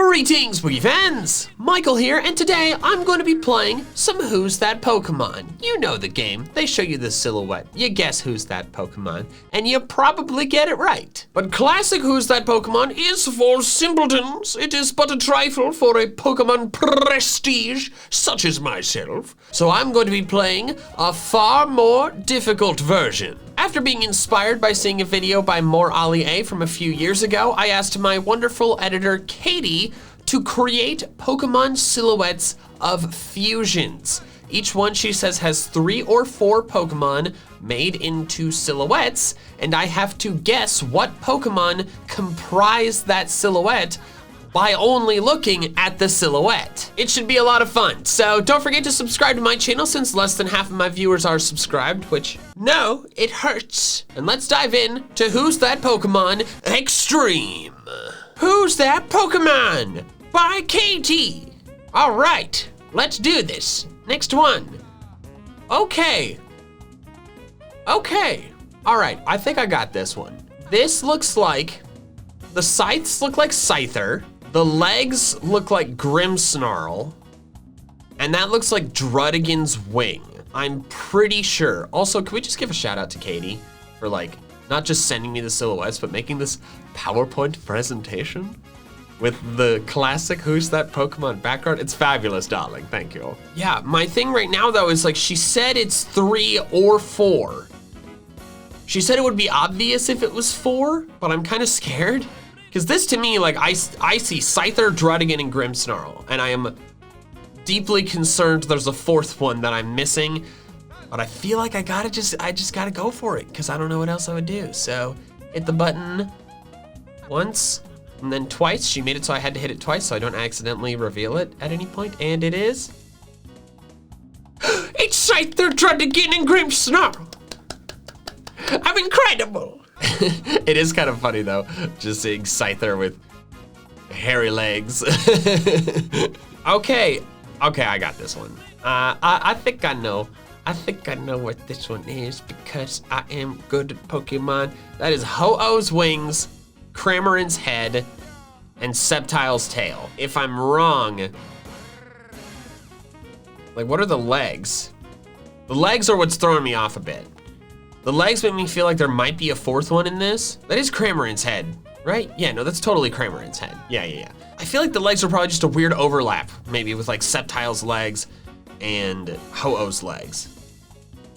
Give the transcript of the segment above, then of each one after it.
Greetings, Boogie fans! Michael here, and today I'm going to be playing some Who's That Pokemon. You know the game. They show you the silhouette. You guess who's that Pokemon, and you probably get it right. But classic Who's That Pokemon is for simpletons. It is but a trifle for a Pokemon prestige, such as myself. So I'm going to be playing a far more difficult version. After being inspired by seeing a video by More Ali A from a few years ago, I asked my wonderful editor, Katie, to create Pokemon silhouettes of fusions. Each one, she says, has 3 or 4 Pokemon made into silhouettes, and I have to guess what Pokemon comprise that silhouette by only looking at the silhouette. It should be a lot of fun, so don't forget to subscribe to my channel since less than half of my viewers are subscribed, which, no, it hurts. And let's dive in to Who's That Pokemon Extreme. Who's That Pokemon? By Katie. All right, let's do this. Next one. Okay. All right, I think I got this one. This looks like, the scythes look like Scyther. The legs look like Grimmsnarl, and that looks like Druddigan's wing. I'm pretty sure. Also, can we just give a shout out to Katie for not just sending me the silhouettes, but making this PowerPoint presentation with the classic Who's That Pokemon background? It's fabulous, darling, thank you. Yeah, my thing right now though is she said it's 3 or 4. She said it would be obvious if it was 4, but I'm kind of scared. Because this to me, I see Scyther, Druddigan, and Grimmsnarl, and I am deeply concerned there's a 4th one that I'm missing, but I feel like I just gotta go for it, because I don't know what else I would do. So, hit the button once, and then twice. She made it so I had to hit it twice so I don't accidentally reveal it at any point, and it is. It's Scyther, Druddigan, and Grimmsnarl! I'm incredible! It is kind of funny though, just seeing Scyther with hairy legs. Okay, I got this one. I think I know what this one is because I am good at Pokemon. That is Ho-Oh's wings, Cramorant's head, and Sceptile's tail. If I'm wrong, what are the legs? The legs are what's throwing me off a bit. The legs make me feel like there might be a 4th one in this. That is Cramorant's head, right? Yeah, no, that's totally Cramorant's head. Yeah. I feel like the legs are probably just a weird overlap, maybe with Sceptile's legs and Ho-Oh's legs.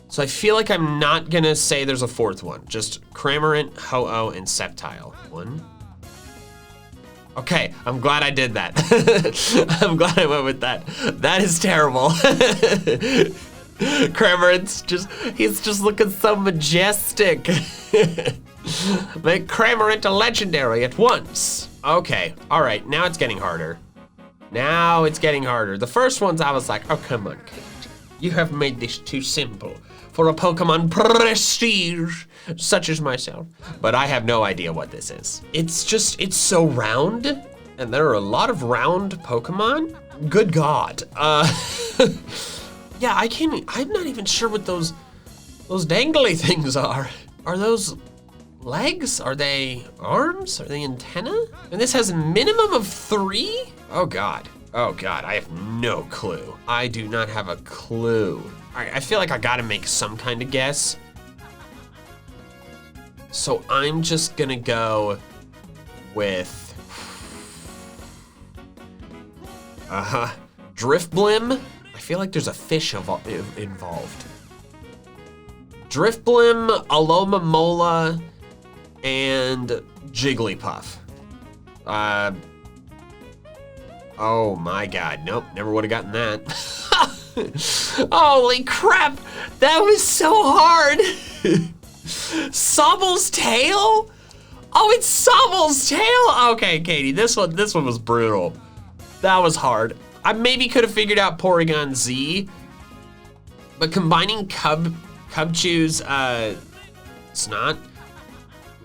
So I feel like I'm not gonna say there's a 4th one, just Cramorant, Ho-Oh, and Sceptile. 1. Okay, I'm glad I did that. I'm glad I went with that. That is terrible. Cramorant's he's just looking so majestic. Make Cramorant a legendary at once. Okay, all right, now it's getting harder. The first ones I was like, oh, come on, Kate. You have made this too simple for a Pokemon prestige, such as myself. But I have no idea what this is. It's so round, and there are a lot of round Pokemon. Good God. Yeah, I'm not even sure what those dangly things are. Are those legs? Are they arms? Are they antenna? And this has a minimum of 3? Oh God, I have no clue. I do not have a clue. All right, I feel like I gotta make some kind of guess. So I'm just gonna go with, Drifblim. I feel like there's a fish involved. Drifblim, Alomomola, and Jigglypuff. Oh my God, nope, never would have gotten that. Holy crap, that was so hard. Sobble's tail? Oh, it's Sobble's tail? Okay, Katie, this one was brutal. That was hard. I maybe could have figured out Porygon Z, but combining Cubchoo's snot,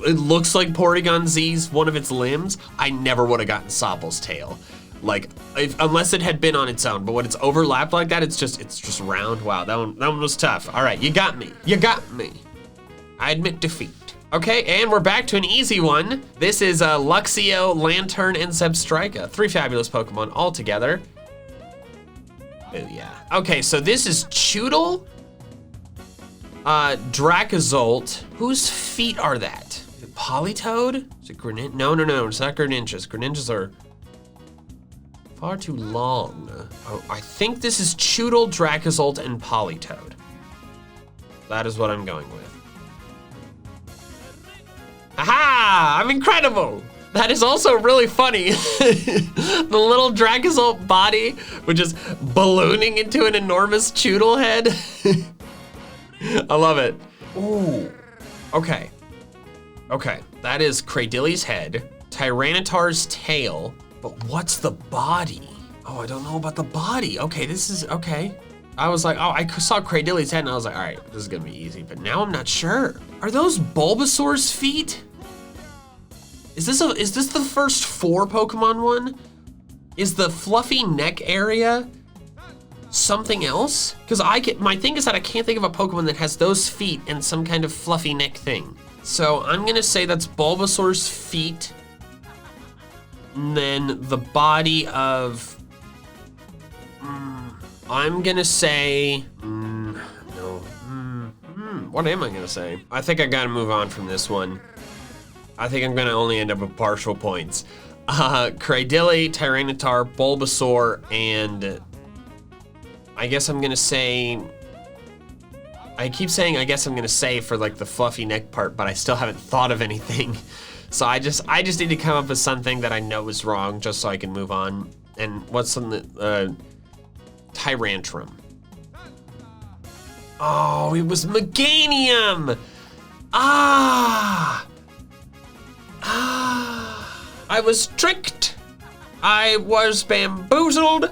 it looks like Porygon Z's one of its limbs. I never would have gotten Sobble's tail, unless it had been on its own. But when it's overlapped like that, it's just round. Wow, that one was tough. All right, you got me. I admit defeat. Okay, and we're back to an easy one. This is Luxio, Lantern, and Zebstrika. 3 fabulous Pokemon all together. Oh yeah. Okay, so this is Choodle, Dracozolt. Whose feet are that? Is it Politoed? Is it Greninja? No, it's not Greninjas. Greninjas are far too long. Oh, I think this is Choodle, Dracozolt, and Politoed. That is what I'm going with. Aha! I'm incredible! That is also really funny. The little Dracozolt body, which is ballooning into an enormous Choodle head. I love it. Ooh. Okay. Okay, that is Cradilly's head, Tyranitar's tail, but what's the body? Oh, I don't know about the body. Okay, this is, okay. I was like, oh, I saw Cradilly's head and I was like, all right, this is gonna be easy, but now I'm not sure. Are those Bulbasaur's feet? Is this the first 4 Pokemon one? Is the fluffy neck area something else? Because my thing is that I can't think of a Pokemon that has those feet and some kind of fluffy neck thing. So I'm gonna say that's Bulbasaur's feet. And then the body of, I'm gonna say, what am I gonna say? I think I gotta move on from this one. I think I'm gonna only end up with partial points. Cradilly, Tyranitar, Bulbasaur, and I guess I'm gonna say, I keep saying I guess I'm gonna say for like the fluffy neck part, but I still haven't thought of anything. So I just need to come up with something that I know is wrong just so I can move on. And what's something, Tyrantrum. Oh, it was Meganium! I was tricked. I was bamboozled.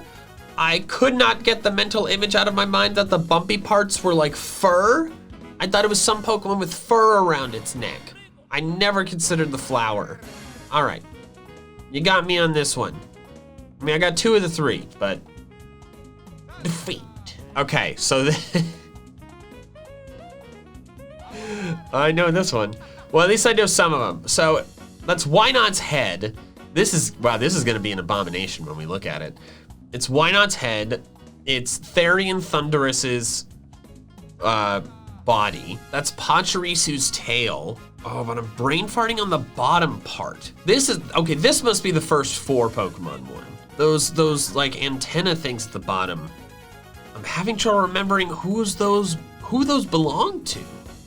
I could not get the mental image out of my mind that the bumpy parts were like fur. I thought it was some Pokemon with fur around its neck. I never considered the flower. All right, you got me on this one. I mean, I got 2 of the 3, but defeat. Okay, so I know this one. Well, at least I know some of them. So that's Wynot's head. This is gonna be an abomination when we look at it. It's Wynot's head. It's Therian Thunderous's body. That's Pachirisu's tail. Oh, but I'm brain farting on the bottom part. This is, okay, this must be the first 4 Pokemon one. Those like antenna things at the bottom. I'm having trouble remembering who those belong to.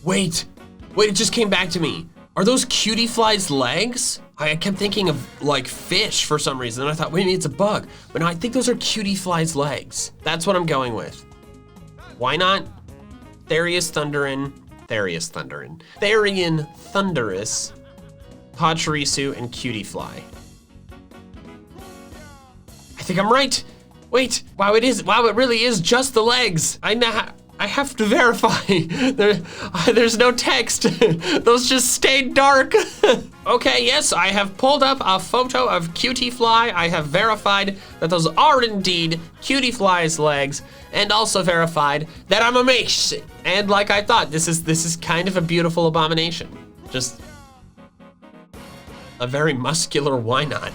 Wait, it just came back to me. Are those Cutie Fly's legs? I kept thinking of like fish for some reason, and I thought, wait, maybe it's a bug. But no, I think those are Cutie Fly's legs. That's what I'm going with. Why not? Therian Thundurus, Pachirisu, and Cutie Fly. I think I'm right. Wait, wow, it really is just the legs. I have to verify. There's no text. Those just stayed dark. Okay, yes, I have pulled up a photo of Cutie Fly. I have verified that those are indeed Cutie Fly's legs, and also verified that I'm amazing. And like I thought, this is kind of a beautiful abomination. Just a very muscular Wynot.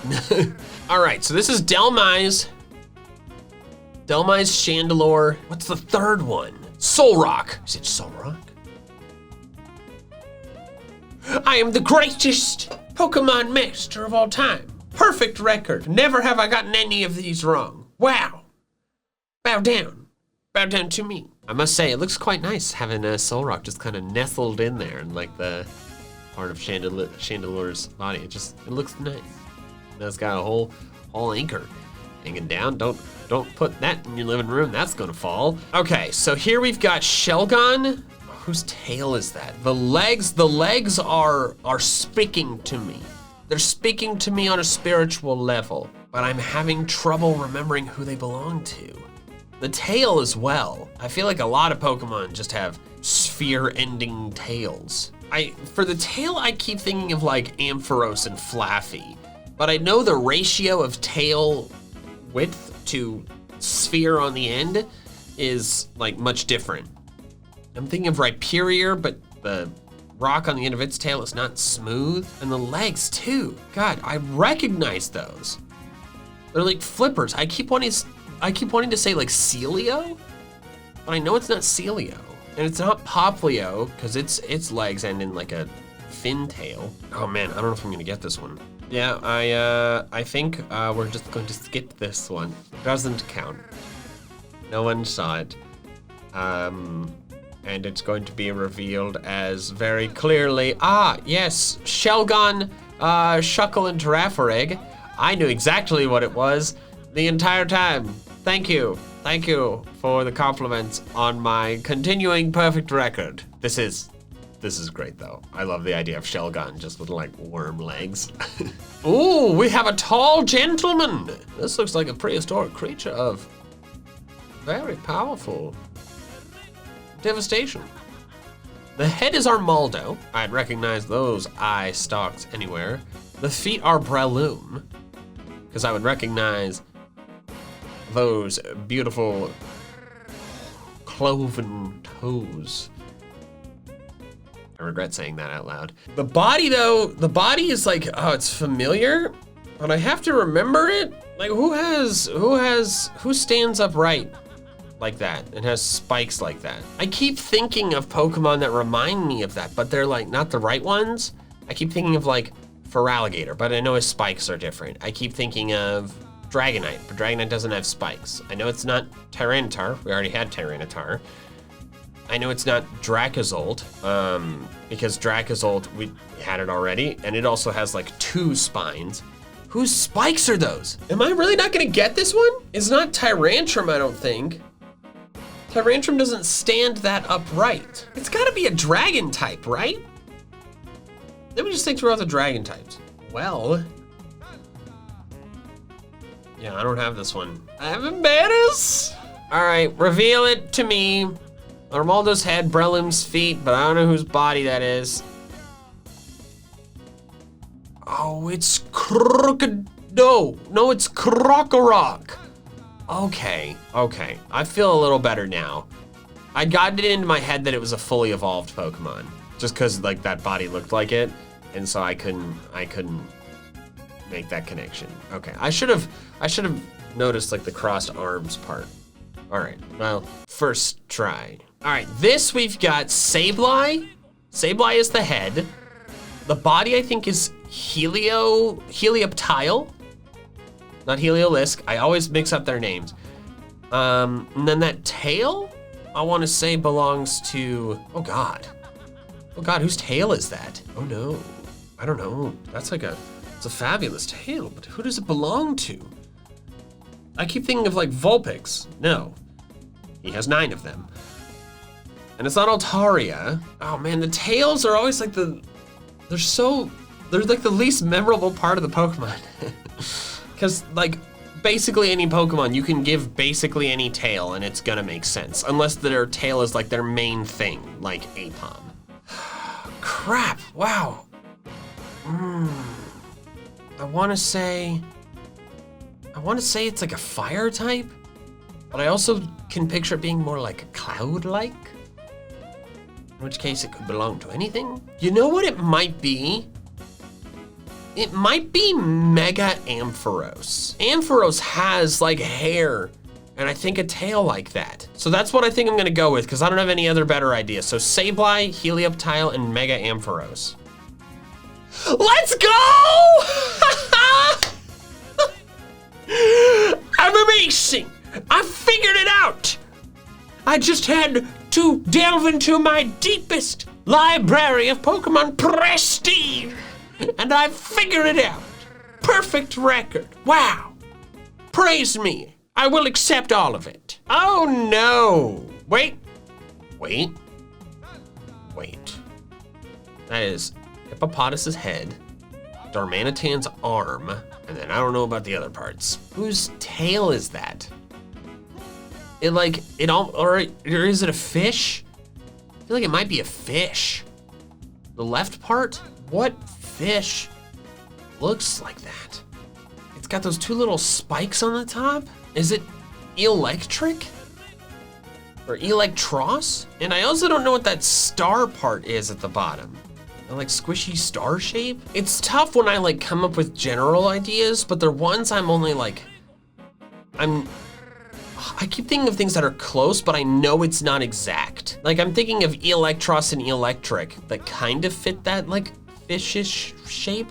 All right, so this is Delmize, Chandelure. What's the third one? Solrock. Is it Solrock? I am the greatest Pokemon master of all time. Perfect record. Never have I gotten any of these wrong. Wow. Bow down. Bow down to me. I must say, it looks quite nice having a Solrock just kind of nestled in there in like the part of Chandelure's body. It looks nice. That's got a whole anchor hanging down. Don't put that in your living room. That's gonna fall. Okay, so here we've got Shellgun. Whose tail is that? The legs are speaking to me. They're speaking to me on a spiritual level, but I'm having trouble remembering who they belong to. The tail as well. I feel like a lot of Pokemon just have sphere-ending tails. For the tail, I keep thinking of like Ampharos and Flaffy, but I know the ratio of tail width to sphere on the end is like much different. I'm thinking of Rhyperior, but the rock on the end of its tail is not smooth. And the legs too. God, I recognize those. They're like flippers. I keep wanting to say like Celio, but I know it's not Celio. And it's not Poplio, because its legs end in like a fin tail. Oh man, I don't know if I'm gonna get this one. Yeah, I think we're just going to skip this one. Doesn't count. No one saw it. And it's going to be revealed as very clearly, yes, Shellgun, Shuckle, and Girafarig. I knew exactly what it was the entire time. Thank you. Thank you for the compliments on my continuing perfect record. This is great though. I love the idea of Shellgun just with like worm legs. Ooh, we have a tall gentleman. This looks like a prehistoric creature of very powerful devastation. The head is Armaldo. I'd recognize those eye stalks anywhere. The feet are Breloom, because I would recognize those beautiful cloven toes. I regret saying that out loud. The body though, the body is like, oh, it's familiar, but I have to remember it. Like who stands upright like that and has spikes like that? I keep thinking of Pokemon that remind me of that, but they're like not the right ones. I keep thinking of like Feraligatr, but I know his spikes are different. I keep thinking of Dragonite, but Dragonite doesn't have spikes. I know it's not Tyranitar. We already had Tyranitar. I know it's not Dracozolt, because Dracozolt, we had it already, and it also has like 2 spines. Whose spikes are those? Am I really not gonna get this one? It's not Tyrantrum, I don't think. Tyrantrum doesn't stand that upright. It's gotta be a dragon type, right? Let me just think through all the dragon types. Well, yeah, I don't have this one. I have embarrassed. All right, reveal it to me. Armaldo's head, Breloom's feet, but I don't know whose body that is. Oh, it's No, it's Croco Rock. Okay. I feel a little better now. I got it into my head that it was a fully evolved Pokemon, just because like that body looked like it, and so I couldn't make that connection. Okay, I should have noticed like the crossed arms part. All right, well, first try. All right, this we've got Sableye. Sableye is the head. The body I think is Helioptile, not Heliolisk. I always mix up their names. And then that tail, I want to say belongs to, oh God, whose tail is that? Oh no, I don't know. It's a fabulous tail, but who does it belong to? I keep thinking of like Vulpix. No, he has 9 of them. And it's not Altaria. Oh man, the tails are always like they're like the least memorable part of the Pokemon. Because like basically any Pokemon, you can give basically any tail and it's gonna make sense. Unless their tail is like their main thing, like Apom. Crap, wow. I wanna say it's like a fire type, but I also can picture it being more like a cloud-like. In which case it could belong to anything. You know what it might be? It might be Mega Ampharos. Ampharos has like hair and I think a tail like that. So that's what I think I'm gonna go with because I don't have any other better ideas. So Sableye, Helioptile, and Mega Ampharos. Let's go! I'm amazing! I figured it out! I just had to delve into my deepest library of Pokemon prestige, and I figured it out. Perfect record. Wow. Praise me. I will accept all of it. Oh no. Wait. That is Hippopotas' head, Darmanitan's arm, and then I don't know about the other parts. Whose tail is that? Or is it a fish? I feel like it might be a fish. The left part? What fish looks like that? It's got those 2 little spikes on the top. Is it electric? Or Electros? And I also don't know what that star part is at the bottom. A like squishy star shape? It's tough when I like come up with general ideas, but they're ones I'm only like, I keep thinking of things that are close, but I know it's not exact. Like I'm thinking of Electros and Electric that kind of fit that like fishish shape,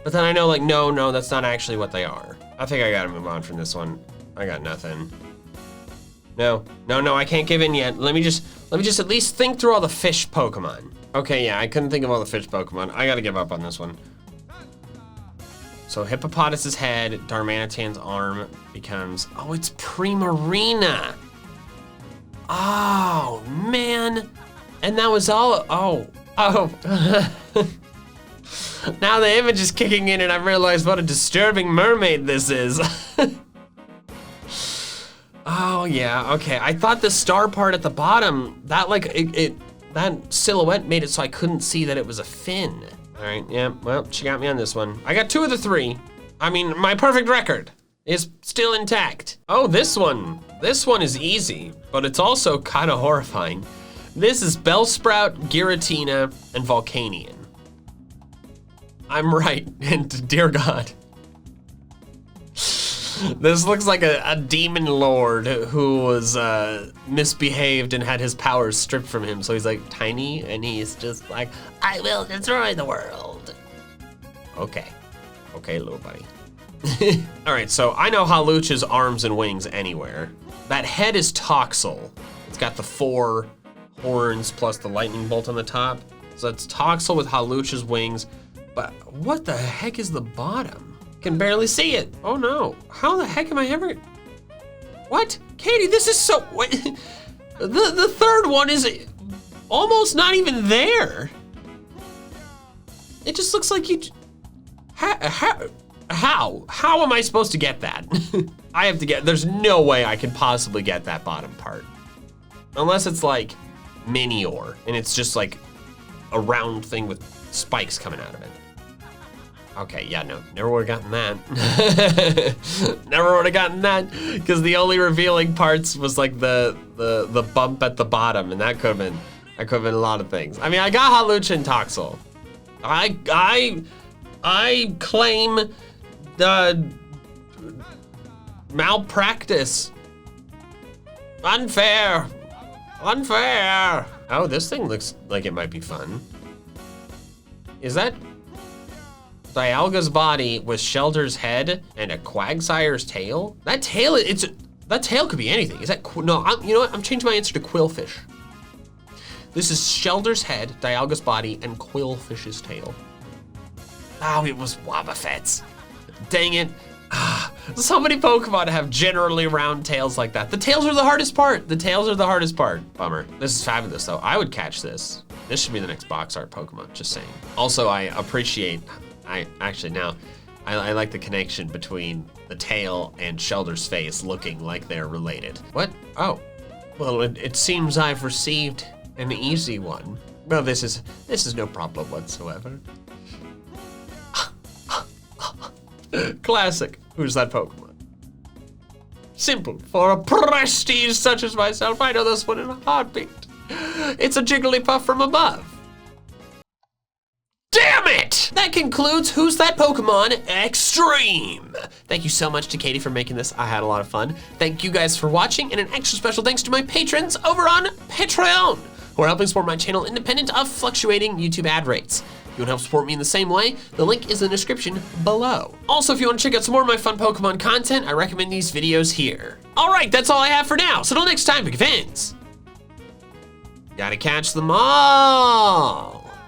but then I know like, no, that's not actually what they are. I think I gotta move on from this one. I got nothing. No, I can't give in yet. Let me just at least think through all the fish Pokemon. Okay, yeah, I couldn't think of all the fish Pokemon. I gotta give up on this one. So Hippopotas' head, Darmanitan's arm becomes, oh, it's Primarina. Oh, man. And that was all, oh. Now the image is kicking in and I realize what a disturbing mermaid this is. Oh yeah, okay. I thought the star part at the bottom, that like, that silhouette made it so I couldn't see that it was a fin. All right, yeah, well, she got me on this one. I got 2 of the 3. I mean, my perfect record is still intact. Oh, this one is easy, but it's also kind of horrifying. This is Bellsprout, Giratina, and Volcanion. I'm right, and dear God. This looks like a demon lord who was misbehaved and had his powers stripped from him. So he's like tiny and he's just like, I will destroy the world. Okay, little buddy. All right, so I know Hawlucha's arms and wings anywhere. That head is Toxil. It's got the 4 horns plus the lightning bolt on the top. So it's Toxil with Hawlucha's wings. But what the heck is the bottom? Can barely see it. Oh no, how the heck am I ever? What? Katie, this is so, what? The third one is almost not even there. It just looks like you, how am I supposed to get that? I have to get, there's no way I can possibly get that bottom part. Unless it's like Minior and it's just like a round thing with spikes coming out of it. Okay, yeah, no, never would have gotten that. Never would have gotten that, because the only revealing parts was like the bump at the bottom, and that could have been a lot of things. I mean, I got Hawlucha and Toxil. I claim the malpractice. Unfair. Oh, this thing looks like it might be fun. Is that Dialga's body with Shelter's head and a Quagsire's tail? That tail, that tail could be anything. Is that, no, you know what? I'm changing my answer to Quillfish. This is Shelter's head, Dialga's body, and Quillfish's tail. Oh, it was Wobbuffets. Dang it. So many Pokemon have generally round tails like that. The tails are the hardest part. Bummer. This is fabulous though. I would catch this. This should be the next box art Pokemon, just saying. Also, I appreciate, I like the connection between the tail and Shelter's face looking like they're related. What? Oh, well, it seems I've received an easy one. Well, this is no problem whatsoever. Classic. Who's that Pokemon? Simple. For a prestige such as myself, I know this one in a heartbeat. It's a Jigglypuff from above. Damn it! That concludes Who's That Pokemon Extreme. Thank you so much to Katie for making this. I had a lot of fun. Thank you guys for watching, and an extra special thanks to my patrons over on Patreon, who are helping support my channel independent of fluctuating YouTube ad rates. If you want to help support me in the same way, the link is in the description below. Also, if you want to check out some more of my fun Pokemon content, I recommend these videos here. All right, that's all I have for now. So until next time, big fans, gotta catch them all.